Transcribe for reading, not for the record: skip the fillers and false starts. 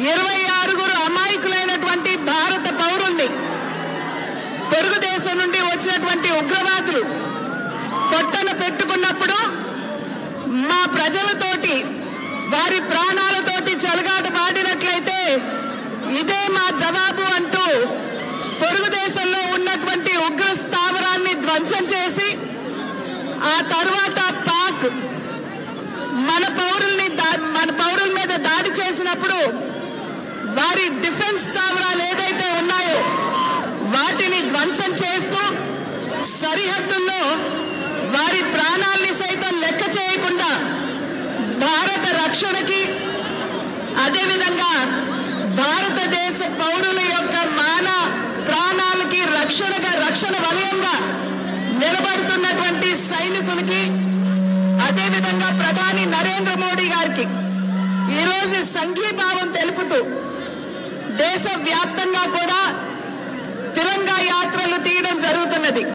26 అమాయకులైనటువంటి భారత పౌరుల్ని పొరుగు దేశం నుండి వచ్చినటువంటి ఉగ్రవాదులు పొట్టన పెట్టుకున్నప్పుడు మా ప్రజలతోటి వారి ప్రాణాలతోటి చెలగాట పాడినట్లయితే ఇదే మా జవాబు అంటూ పొరుగు దేశంలో ఉన్నటువంటి ఉగ్ర స్థావరాన్ని ధ్వంసం చేసి ఆ తర్వాత పాక్ మన పౌరుల మీద దాడి చేసినప్పుడు వారి డిఫెన్స్ స్థావరాలు ఏదైతే ఉన్నాయో వాటిని ధ్వంసం చేస్తూ సరిహద్దుల్లో వారి ప్రాణాల్ని సైతం లెక్క చేయకుండా భారత రక్షణకి అదేవిధంగా భారతదేశ పౌరుల యొక్క ప్రాణాలకి రక్షణ వలయంగా నిలబడుతున్నటువంటి సైనికులకి అదేవిధంగా ప్రధాని నరేంద్ర మోడీ గారికి ఈరోజు సంఘీభావం తెలుపుతూ దేశవ్యాప్తంగా కూడా